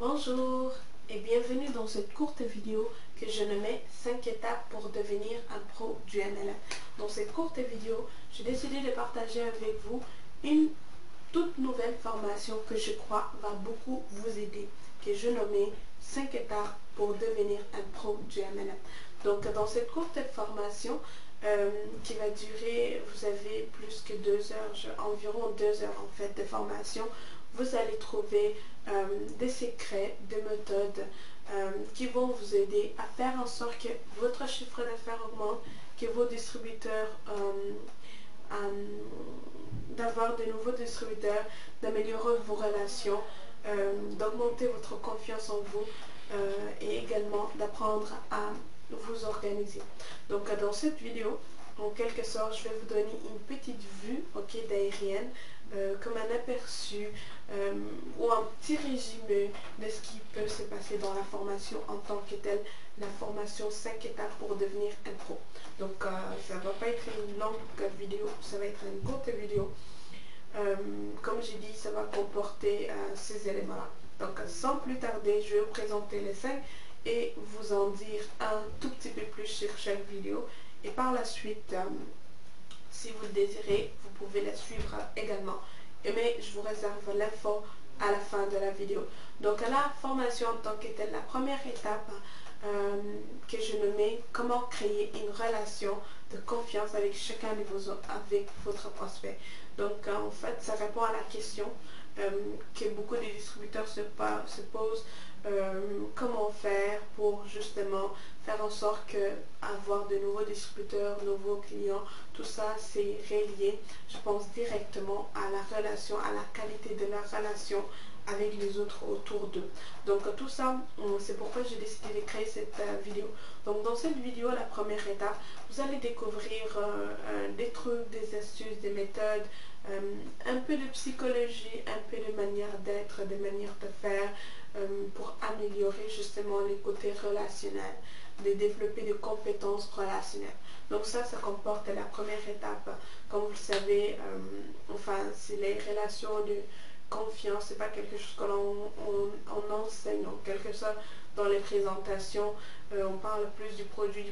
Bonjour et bienvenue dans cette courte vidéo que je nommais 5 étapes pour devenir un pro du MLM. Dans cette courte vidéo, j'ai décidé de partager avec vous une toute nouvelle formation que je crois va beaucoup vous aider, que je nommais 5 étapes pour devenir un pro du MLM. Donc dans cette courte formation qui va durer, vous avez plus que 2 heures, environ 2 heures en fait de formation, vous allez trouver des secrets, des méthodes qui vont vous aider à faire en sorte que votre chiffre d'affaires augmente, que vos distributeurs, d'avoir de nouveaux distributeurs, d'améliorer vos relations, d'augmenter votre confiance en vous et également d'apprendre à vous organiser. Donc dans cette vidéo, en quelque sorte, je vais vous donner une petite vue d'aérienne, comme un aperçu ou un petit résumé de ce qui peut se passer dans la formation en tant que telle, la formation 5 étapes pour devenir un pro. Donc ça ne va pas être une longue vidéo, ça va être une courte vidéo. Comme j'ai dit, ça va comporter ces éléments-là. Donc sans plus tarder, je vais vous présenter les 5 et vous en dire un tout petit peu plus sur chaque vidéo. Et par la suite, si vous le désirez, vous pouvez la suivre également. Mais je vous réserve l'info à la fin de la vidéo. Donc à la formation en tant que telle, la première étape que je nommais comment créer une relation de confiance avec chacun de vos avec votre prospect. Donc en fait, ça répond à la question que beaucoup de distributeurs se posent. Comment faire pour justement faire en sorte que avoir de nouveaux distributeurs, nouveaux clients, tout ça c'est relié, je pense, directement à la relation, à la qualité de la relation avec les autres autour d'eux. Donc tout ça, c'est pourquoi j'ai décidé de créer cette vidéo. Donc dans cette vidéo, la première étape, vous allez découvrir des trucs, des astuces, des méthodes, un peu de psychologie, un peu de manière d'être, de manière de faire, pour améliorer justement les côtés relationnels, de développer des compétences relationnelles. Donc ça comporte la première étape. Comme vous le savez, enfin, c'est les relations de confiance, c'est pas quelque chose que l'on enseigne en quelque sorte dans les présentations. On parle plus du produit.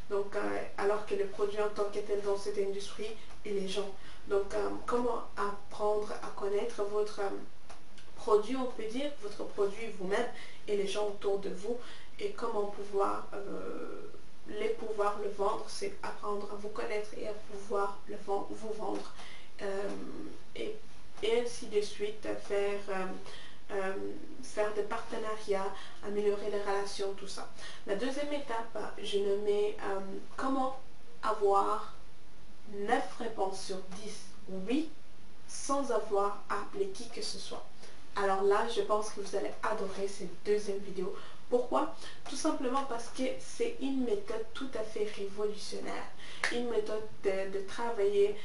Donc alors que le produit en tant que tel dans cette industrie et les gens. Donc comment apprendre à connaître votre produit, on peut dire, votre produit vous-même et les gens autour de vous, et comment pouvoir le vendre, c'est apprendre à vous connaître et à pouvoir vous vendre, et ainsi de suite, faire des partenariats, améliorer les relations, tout ça. La deuxième étape, je nommais comment avoir 9 réponses sur 10 oui sans avoir à appeler qui que ce soit. Alors là, je pense que vous allez adorer cette deuxième vidéo. Pourquoi? Tout simplement parce que c'est une méthode tout à fait révolutionnaire. Une méthode de travailler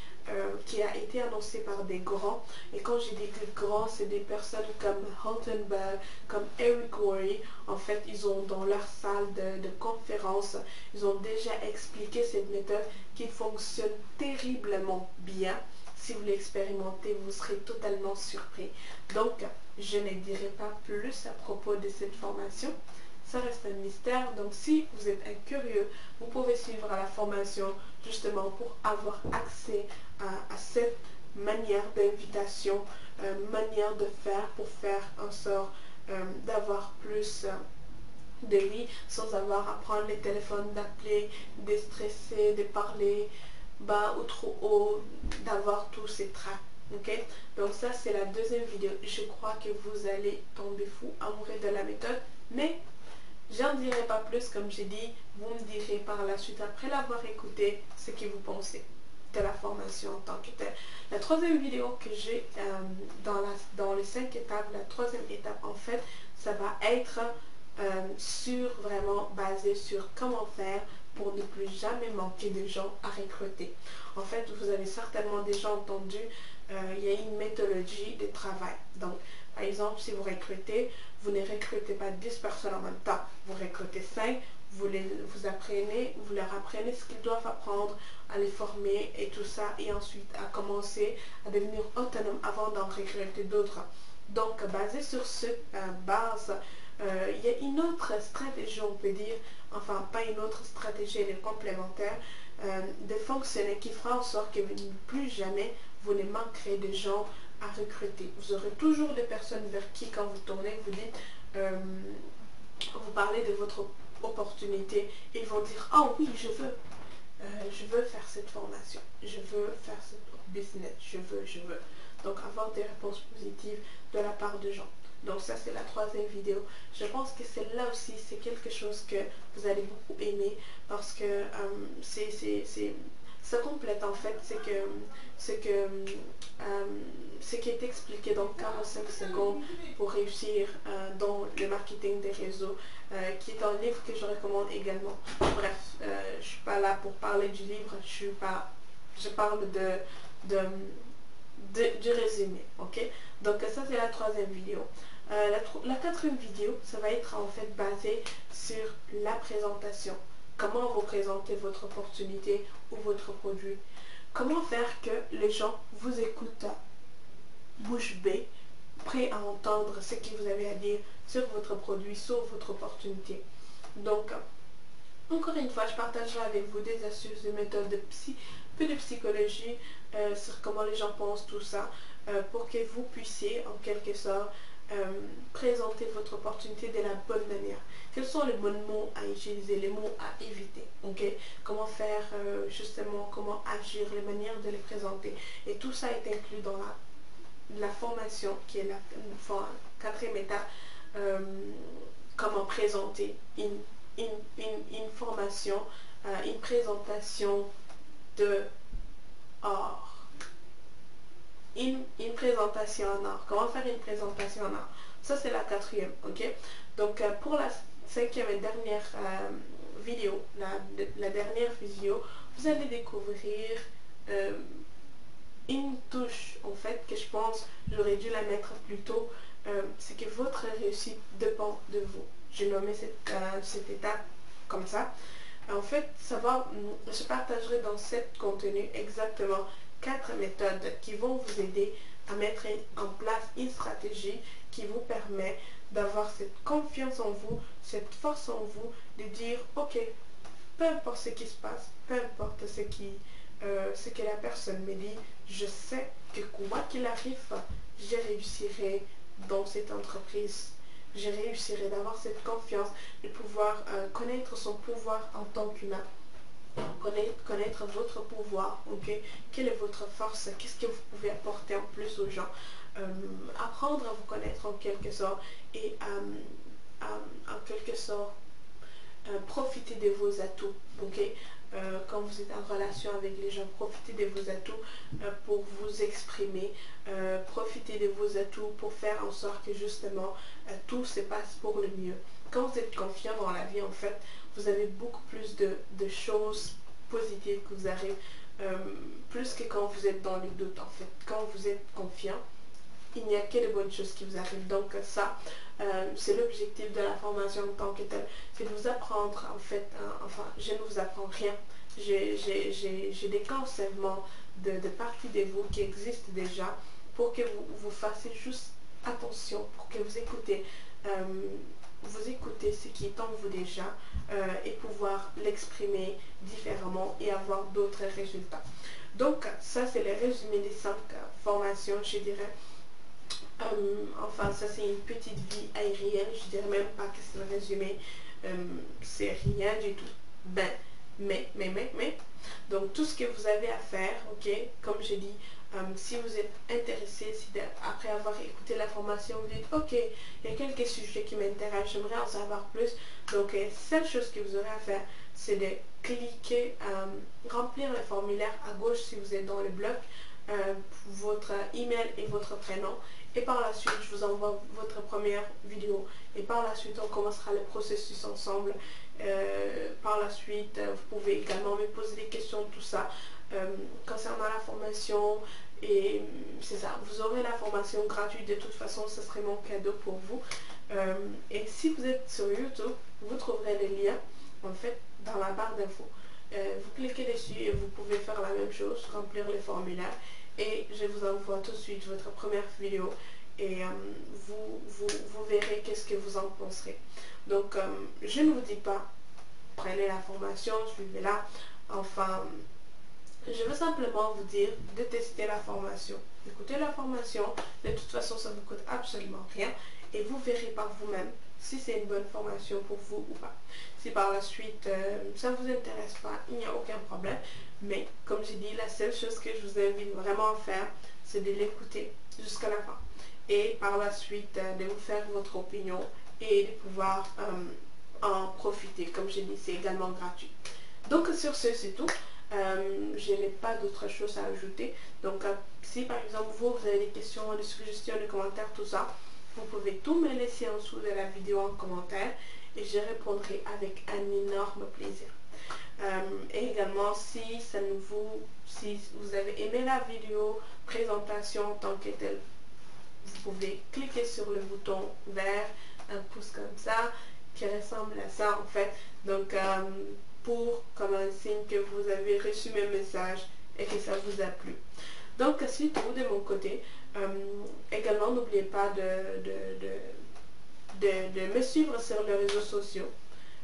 qui a été annoncée par des grands. Et quand j'ai dit des grands, c'est des personnes comme Haltenberg, comme Eric Worre. En fait, ils ont dans leur salle de conférence, ils ont déjà expliqué cette méthode qui fonctionne terriblement bien. Si vous l'expérimentez, vous serez totalement surpris. Donc, je ne dirai pas plus à propos de cette formation. Ça reste un mystère. Donc, si vous êtes un curieux, vous pouvez suivre la formation justement pour avoir accès à cette manière d'invitation, manière de faire pour faire en sorte d'avoir plus de vie sans avoir à prendre les téléphones, d'appeler, de stresser, de parler bas ou trop haut, d'avoir tous ces tracs. Ok, donc ça c'est la deuxième vidéo. Je crois que vous allez tomber fou, amoureux de la méthode, mais j'en dirai pas plus. Comme j'ai dit, vous me direz par la suite, après l'avoir écouté, ce que vous pensez de la formation en tant que telle. La troisième vidéo que j'ai dans les 5 étapes, la troisième étape en fait, ça va être vraiment basé sur comment faire pour ne plus jamais manquer de gens à recruter. En fait, vous avez certainement déjà entendu, il y a une méthodologie de travail. Donc, par exemple, si vous recrutez, vous ne recrutez pas 10 personnes en même temps. Vous recrutez 5, vous leur apprenez ce qu'ils doivent apprendre, à les former et tout ça, et ensuite à commencer à devenir autonome avant d'en recruter d'autres. Donc, basé sur cette base, il y a une autre stratégie, on peut dire, enfin pas une autre stratégie, elle est complémentaire, de fonctionner qui fera en sorte que plus jamais vous ne manquerez de gens à recruter. Vous aurez toujours des personnes vers qui, quand vous tournez, vous dites, vous parlez de votre opportunité, ils vont dire, ah oui, je veux faire cette formation, je veux faire ce business, je veux. Donc avoir des réponses positives de la part de gens. Donc ça c'est la troisième vidéo. Je pense que celle-là aussi c'est quelque chose que vous allez beaucoup aimer parce que ça complète en fait ce qui est expliqué dans 45 secondes pour réussir dans le marketing des réseaux, qui est un livre que je recommande également. Bref, je ne suis pas là pour parler du livre, je parle du résumé, ok? Donc ça c'est la troisième vidéo. La quatrième vidéo, ça va être en fait basé sur la présentation. Comment vous présentez votre opportunité ou votre produit. Comment faire que les gens vous écoutent bouche bée, prêts à entendre ce que vous avez à dire sur votre produit, sur votre opportunité. Donc, encore une fois, je partagerai avec vous des astuces, des méthodes peu de psychologie sur comment les gens pensent, tout ça, pour que vous puissiez, en quelque sorte, présenter votre opportunité de la bonne manière. Quels sont les bons mots à utiliser, les mots à éviter, ok? Comment faire, justement, comment agir, les manières de les présenter. Et tout ça est inclus dans la formation, qui est la quatrième étape, comment présenter une formation, une présentation de or. Une présentation en or. Comment faire une présentation en or? Ça, c'est la quatrième, ok? Donc, pour la cinquième et dernière vidéo, la dernière vidéo, vous allez découvrir une touche, en fait, que je pense, j'aurais dû la mettre plus tôt, c'est que votre réussite dépend de vous. J'ai nommé cette étape comme ça. En fait, je partagerai dans cet contenu exactement 4 méthodes qui vont vous aider à mettre en place une stratégie qui vous permet d'avoir cette confiance en vous, cette force en vous, de dire, ok, peu importe ce qui se passe, peu importe ce que la personne me dit, je sais que quoi qu'il arrive, je réussirai dans cette entreprise. Je réussirai d'avoir cette confiance, de pouvoir connaître son pouvoir en tant qu'humain. Connaître votre pouvoir, ok? Quelle est votre force? Qu'est-ce que vous pouvez apporter en plus aux gens? Apprendre à vous connaître en quelque sorte et en quelque sorte profiter de vos atouts, ok? Quand vous êtes en relation avec les gens, profitez de vos atouts pour vous exprimer, profitez de vos atouts pour faire en sorte que justement tout se passe pour le mieux. Quand vous êtes confiant dans la vie, en fait, vous avez beaucoup plus de choses positives qui vous arrivent, plus que quand vous êtes dans le doute, en fait. Quand vous êtes confiant, il n'y a que de bonnes choses qui vous arrivent. Donc ça, c'est l'objectif de la formation en tant que telle. C'est de vous apprendre, en fait, enfin, je ne vous apprends rien. J'ai des concepts de partie de vous qui existent déjà pour que vous fassiez juste attention, pour que vous écoutez ce qui est en vous déjà et pouvoir l'exprimer différemment et avoir d'autres résultats. Donc ça c'est le résumé des 5 formations, je dirais. Enfin ça c'est une petite vie aérienne, je dirais même pas que c'est le résumé, c'est rien du tout. Mais donc tout ce que vous avez à faire, ok, comme je dis, si vous êtes intéressé, si après avoir écouté la formation, vous dites ok, il y a quelques sujets qui m'intéressent, j'aimerais en savoir plus. Donc seule chose que vous aurez à faire, c'est de cliquer, remplir le formulaire à gauche si vous êtes dans le bloc, votre email et votre prénom. Et par la suite, je vous envoie votre première vidéo. Et par la suite, on commencera le processus ensemble. Par la suite, vous pouvez également me poser des questions, tout ça, concernant la formation. Et c'est ça, vous aurez la formation gratuite. De toute façon, ce serait mon cadeau pour vous. Et si vous êtes sur YouTube, vous trouverez les liens, en fait, dans la barre d'infos. Vous cliquez dessus et vous pouvez faire la même chose, remplir les formulaires. Et je vous envoie tout de suite votre première vidéo et vous verrez qu'est-ce que vous en penserez. Donc, je ne vous dis pas, prenez la formation, suivez-la. Enfin, je veux simplement vous dire de tester la formation. Écoutez la formation, de toute façon, ça ne vous coûte absolument rien. Et vous verrez par vous-même si c'est une bonne formation pour vous ou pas. Si par la suite, ça ne vous intéresse pas, il n'y a aucun problème. Mais, comme j'ai dit, la seule chose que je vous invite vraiment à faire, c'est de l'écouter jusqu'à la fin. Et par la suite, de vous faire votre opinion et de pouvoir en profiter. Comme j'ai dit, c'est également gratuit. Donc, sur ce, c'est tout. Je n'ai pas d'autre chose à ajouter. Donc, si par exemple vous avez des questions, des suggestions, des commentaires, tout ça, vous pouvez tout me laisser en dessous de la vidéo en commentaire et je répondrai avec un énorme plaisir. Et également, si vous avez aimé la vidéo présentation en tant que telle, vous pouvez cliquer sur le bouton vert, un pouce comme ça, qui ressemble à ça en fait. Donc, comme un signe que vous avez reçu mes messages et que ça vous a plu. Donc, c'est tout de mon côté. Également, n'oubliez pas de me suivre sur les réseaux sociaux.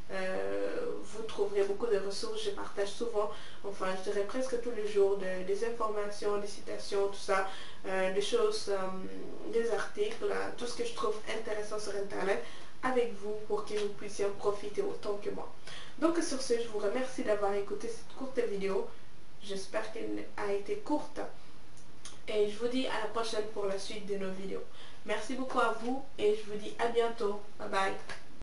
Vous trouverez beaucoup de ressources, je partage souvent, enfin je dirais presque tous les jours, des informations, des citations, tout ça, des choses, des articles, tout ce que je trouve intéressant sur internet avec vous pour que vous puissiez en profiter autant que moi. Donc sur ce, je vous remercie d'avoir écouté cette courte vidéo, j'espère qu'elle a été courte et je vous dis à la prochaine pour la suite de nos vidéos. Merci beaucoup à vous et je vous dis à bientôt, bye bye.